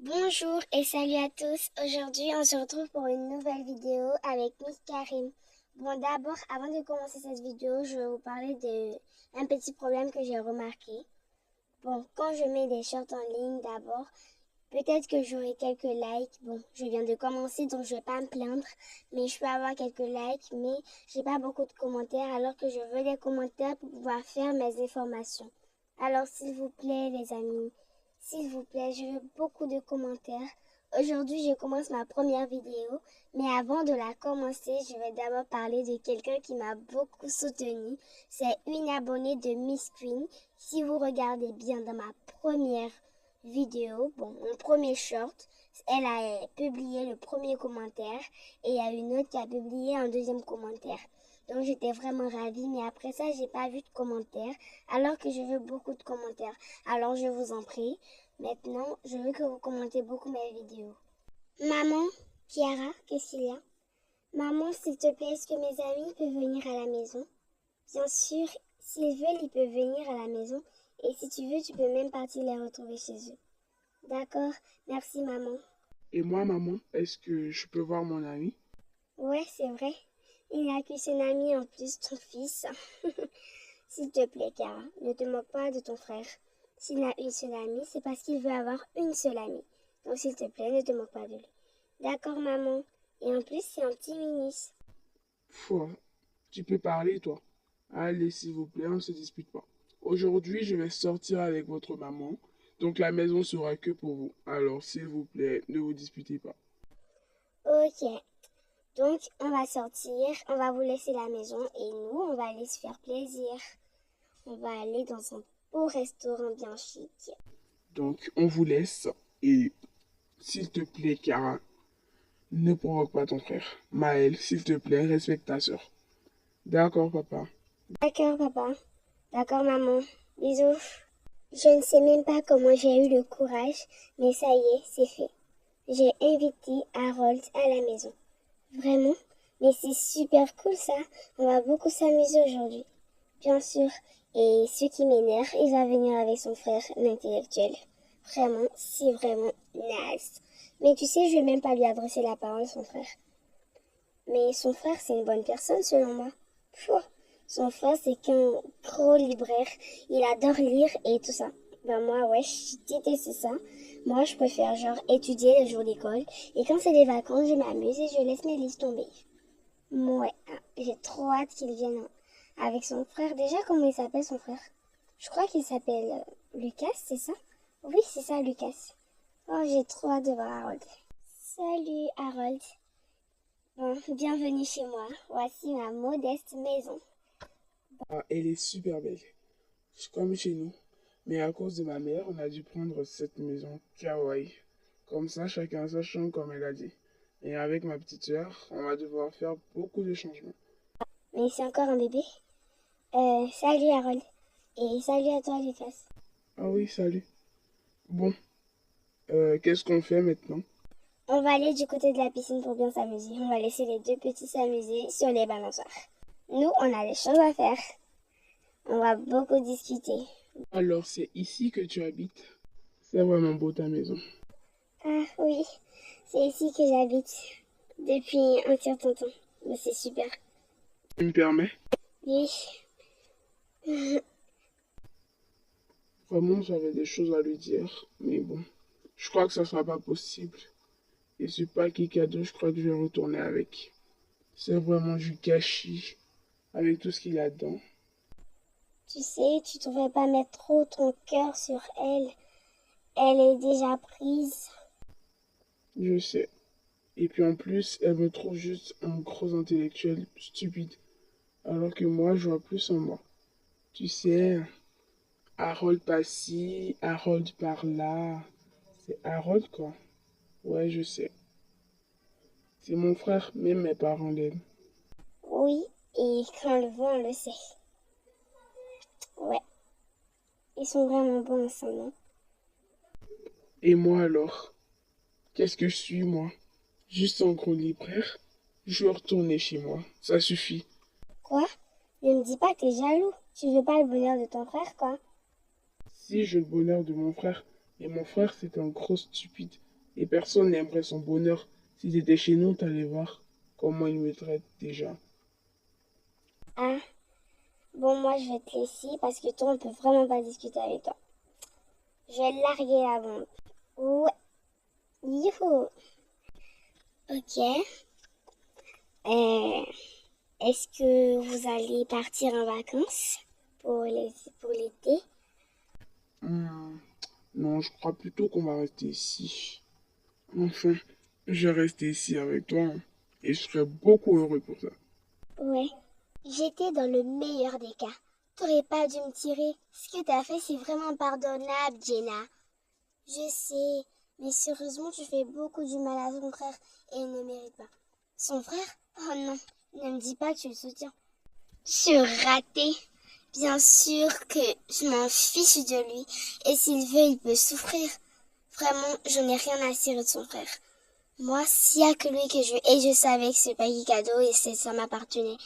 Bonjour et salut à tous. Aujourd'hui, on se retrouve pour une nouvelle vidéo avec Miss Karim. Bon, d'abord, avant de commencer cette vidéo, je vais vous parler d'un petit problème que j'ai remarqué. Bon, quand je mets des shorts en ligne d'abord, peut-être que j'aurai quelques likes. Bon, je viens de commencer, donc je vais pas me plaindre, mais je peux avoir quelques likes, mais j'ai pas beaucoup de commentaires, alors que je veux des commentaires pour pouvoir faire mes informations. Alors, s'il vous plaît, les amis, s'il vous plaît, je veux beaucoup de commentaires. Aujourd'hui, je commence ma première vidéo, mais avant de la commencer, je vais d'abord parler de quelqu'un qui m'a beaucoup soutenu. C'est une abonnée de Miss Queen. Si vous regardez bien dans ma première vidéo, bon, mon premier short, elle a publié le premier commentaire et il y a une autre qui a publié un deuxième commentaire. Donc j'étais vraiment ravie, mais après ça, j'ai pas vu de commentaires, alors que je veux beaucoup de commentaires. Alors je vous en prie, maintenant, je veux que vous commentez beaucoup mes vidéos. Maman, Kiara, qu'est-ce qu'il y a? Maman, s'il te plaît, est-ce que mes amis peuvent venir à la maison? Bien sûr, s'ils veulent, ils peuvent venir à la maison. Et si tu veux, tu peux même partir les retrouver chez eux. D'accord, merci maman. Et moi, maman, est-ce que je peux voir mon ami? Ouais, c'est vrai. Il n'a qu'une seule amie en plus, ton fils. S'il te plaît, Cara, ne te moque pas de ton frère. S'il n'a une seule amie, c'est parce qu'il veut avoir une seule amie. Donc s'il te plaît, ne te moque pas de lui. D'accord, maman. Et en plus, c'est un petit minis. Foi, tu peux parler, toi. Allez, s'il vous plaît, on ne se dispute pas. Aujourd'hui, je vais sortir avec votre maman, donc la maison sera que pour vous. Alors, s'il vous plaît, ne vous disputez pas. Ok. Donc, on va sortir, on va vous laisser la maison et nous, on va aller se faire plaisir. On va aller dans un beau restaurant bien chic. Donc, on vous laisse. Et s'il te plaît, Cara, ne provoque pas ton frère. Maël, s'il te plaît, respecte ta soeur. D'accord, papa. D'accord, papa. D'accord, maman. Bisous. Je ne sais même pas comment j'ai eu le courage, mais ça y est, c'est fait. J'ai invité Harold à la maison. Vraiment? Mais c'est super cool ça. On va beaucoup s'amuser aujourd'hui. Bien sûr. Et ce qui m'énerve, il va venir avec son frère, l'intellectuel. Vraiment, c'est vraiment nice. Mais tu sais, je vais même pas lui adresser la parole, son frère. Mais son frère, c'est une bonne personne selon moi. Pouah. Son frère, c'est qu'un gros libraire. Il adore lire et tout ça. Ben moi, ouais, je déteste ça. Moi, je préfère genre étudier le jour d'école. Et quand c'est les vacances, je m'amuse et je laisse mes livres tomber. Ouais, j'ai trop hâte qu'il vienne avec son frère. Déjà, comment il s'appelle son frère? Je crois qu'il s'appelle Lucas, c'est ça? Oui, c'est ça, Lucas. Oh, j'ai trop hâte de voir Harold. Salut, Harold. Bon, bienvenue chez moi. Voici ma modeste maison. Ah, elle est super belle. Comme chez nous. Mais à cause de ma mère, on a dû prendre cette maison kawaii. Comme ça, chacun sa chambre, comme elle a dit. Et avec ma petite sœur, on va devoir faire beaucoup de changements. Mais c'est encore un bébé. Salut Harold. Et salut à toi Lucas. Ah oui, salut. Bon, qu'est-ce qu'on fait maintenant? On va aller du côté de la piscine pour bien s'amuser. On va laisser les deux petits s'amuser sur les balançoires. Nous, on a des choses à faire. On va beaucoup discuter. Alors, c'est ici que tu habites? C'est vraiment beau ta maison. Ah oui, c'est ici que j'habite depuis un certain temps. Mais c'est super. Tu me permets? Oui. Vraiment, j'avais des choses à lui dire. Mais bon, je crois que ça sera pas possible. Et ce paquet cadeau, je crois que je vais retourner avec. C'est vraiment du gâchis avec tout ce qu'il y a dedans. Tu sais, tu devrais pas mettre trop ton cœur sur elle. Elle est déjà prise. Je sais. Et puis en plus, elle me trouve juste un gros intellectuel stupide. Alors que moi, je vois plus en moi. Tu sais, Harold par-ci, Harold par-là. C'est Harold quoi. Ouais, je sais. C'est mon frère, même mes parents l'aiment. Oui, et quand on le voit, on le sait. Ouais, ils sont vraiment bons ensemble, non? Et moi alors? Qu'est-ce que je suis moi? Juste un gros libraire? Je veux retourner chez moi. Ça suffit. Quoi? Ne me dis pas que t'es jaloux. Tu veux pas le bonheur de ton frère, quoi? Si j'ai le bonheur de mon frère, et mon frère c'est un gros stupide. Et personne n'aimerait son bonheur. Si t'étais chez nous, t'allais voir comment il me traite déjà. Ah, bon, moi je vais te laisser parce que toi, on peut vraiment pas discuter avec toi. Je vais larguer la bombe. Ouais, youhou. Ok. Euh, Est-ce que vous allez partir en vacances pour l'été? Hmm, non, je crois plutôt qu'on va rester ici. Enfin, je vais rester ici avec toi, hein, et je serai beaucoup heureux pour ça. Ouais. J'étais dans le meilleur des cas. T'aurais pas dû me tirer. Ce que t'as fait, c'est vraiment pardonnable, Jenna. Je sais, mais sérieusement, tu fais beaucoup du mal à ton frère et il ne mérite pas. Son frère? Oh non, ne me dis pas que tu le soutiens. Je suis ratée. Bien sûr que je m'en fiche de lui et s'il veut, il peut souffrir. Vraiment, je n'ai rien à cirer de son frère. Moi, s'il y a que lui que je veux, et je savais que c'est pas cadeau et ça m'appartenait.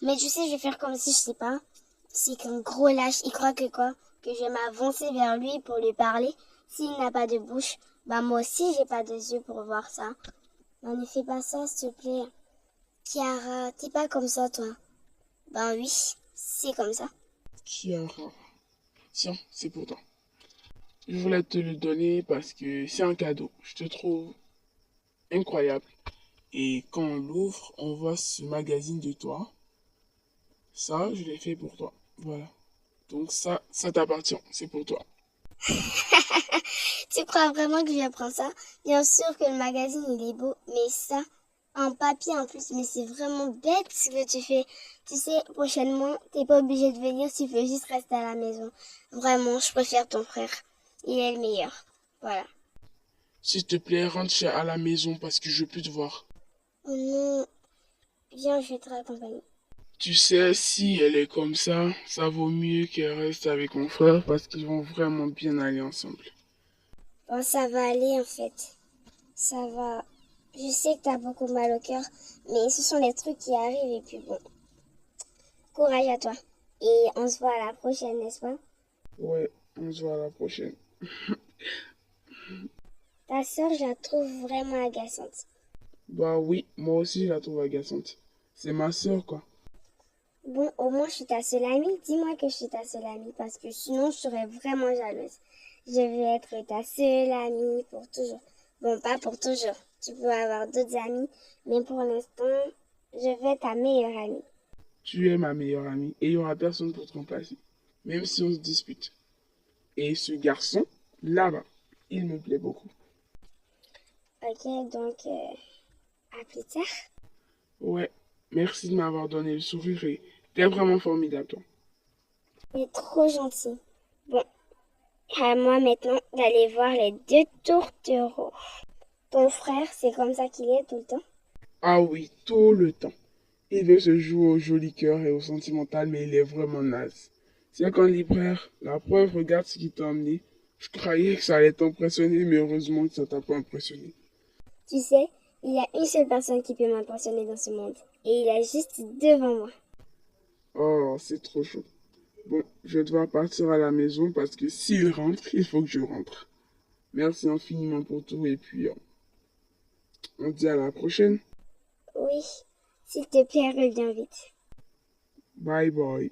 Mais tu sais, je vais faire comme si je sais pas. C'est qu'un gros lâche, il croit que quoi? Que je vais m'avancer vers lui pour lui parler. S'il n'a pas de bouche, bah moi aussi j'ai pas de yeux pour voir ça. Non, ne fais pas ça, s'il te plaît. Chiara, t'es pas comme ça, toi. Ben oui, c'est comme ça. Chiara, tiens, c'est pour toi. Je voulais te le donner parce que c'est un cadeau. Je te trouve incroyable. Et quand on l'ouvre, on voit ce magazine de toi. Ça, je l'ai fait pour toi. Voilà. Donc ça t'appartient. C'est pour toi. Tu crois vraiment que je vais prendre ça? Bien sûr que le magazine il est beau, mais ça, en papier en plus, mais c'est vraiment bête ce que tu fais. Tu sais, prochainement, t'es pas obligé de venir, tu veux juste rester à la maison. Vraiment, je préfère ton frère. Il est le meilleur. Voilà. S'il te plaît, rentre à la maison parce que je veux plus te voir. Oh non, viens, je vais te raccompagner. Tu sais, si elle est comme ça vaut mieux qu'elle reste avec mon frère parce qu'ils vont vraiment bien aller ensemble. Bon, ça va aller en fait. Ça va. Je sais que t'as beaucoup mal au cœur, mais ce sont les trucs qui arrivent et puis bon, courage à toi. Et on se voit à la prochaine, n'est-ce pas? Ouais, on se voit à la prochaine. Ta sœur, je la trouve vraiment agaçante. Bah oui, moi aussi je la trouve agaçante. C'est ma sœur, quoi. Bon, au moins je suis ta seule amie. Dis-moi que je suis ta seule amie parce que sinon je serais vraiment jalouse. Je veux être ta seule amie pour toujours. Bon, pas pour toujours. Tu peux avoir d'autres amis, mais pour l'instant, je veux être ta meilleure amie. Tu es ma meilleure amie et il n'y aura personne pour te remplacer. Même si on se dispute. Et ce garçon, là-bas, il me plaît beaucoup. Ok, donc à plus tard. Ouais, merci de m'avoir donné le sourire et t'es vraiment formidable, toi. Il est trop gentil. Bon, à moi maintenant d'aller voir les deux tourtereaux. Ton frère, c'est comme ça qu'il est tout le temps. Ah oui, tout le temps. Il veut se jouer au joli cœur et au sentimental, mais il est vraiment naze. C'est qu'un libraire, la preuve, regarde ce qu'il t'a emmené. Je croyais que ça allait t'impressionner, mais heureusement que ça t'a pas impressionné. Tu sais, il y a une seule personne qui peut m'impressionner dans ce monde. Et il est juste devant moi. Oh, c'est trop chaud. Bon, je vais devoir partir à la maison parce que s'il rentre, il faut que je rentre. Merci infiniment pour tout et puis on se dit à la prochaine. Oui, s'il te plaît, reviens vite. Bye bye.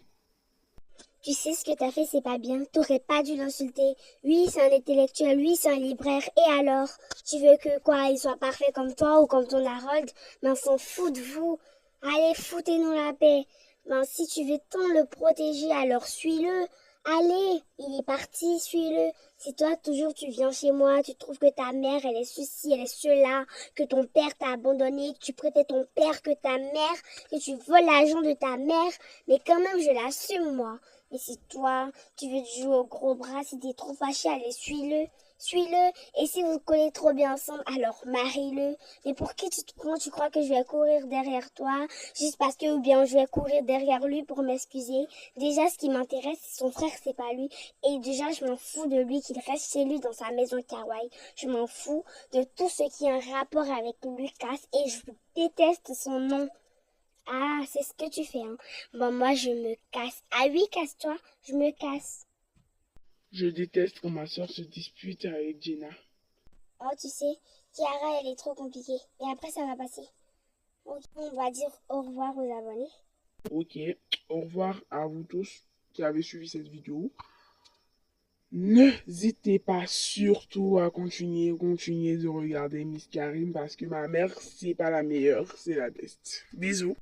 Tu sais ce que t'as fait, c'est pas bien. T'aurais pas dû l'insulter. Oui, c'est un intellectuel, oui, c'est un libraire. Et alors? Tu veux que quoi, il soit parfait comme toi ou comme ton Harold? Mais on s'en fout de vous. Allez, foutez-nous la paix. Ben, si tu veux tant le protéger, alors suis-le. Allez, il est parti, suis-le. Si toi, toujours, tu viens chez moi, tu trouves que ta mère, elle est ceci, elle est cela, que ton père t'a abandonné, que tu préfères ton père que ta mère, que tu voles l'argent de ta mère, mais quand même, je l'assume, moi. Et si toi, tu veux te jouer au gros bras, si t'es trop fâché, allez, suis-le. Suis-le. Et si vous collez trop bien ensemble, alors marie-le. Mais pour qui tu te prends? Tu crois que je vais courir derrière toi? Juste parce que, ou bien je vais courir derrière lui pour m'excuser. Déjà, ce qui m'intéresse, c'est son frère, c'est pas lui. Et déjà, je m'en fous de lui, qu'il reste chez lui dans sa maison kawaii. Je m'en fous de tout ce qui a un rapport avec Lucas. Et je déteste son nom. Ah, c'est ce que tu fais, hein. Bon, moi, je me casse. Ah oui, casse-toi. Je me casse. Je déteste quand ma soeur se dispute avec Gina. Oh, tu sais, Kiara, elle est trop compliquée. Mais après, ça va passer. Ok, on va dire au revoir aux abonnés. Ok, au revoir à vous tous qui avez suivi cette vidéo. N'hésitez pas surtout à continuer de regarder Miss Karim parce que ma mère, c'est pas la meilleure, c'est la best. Bisous.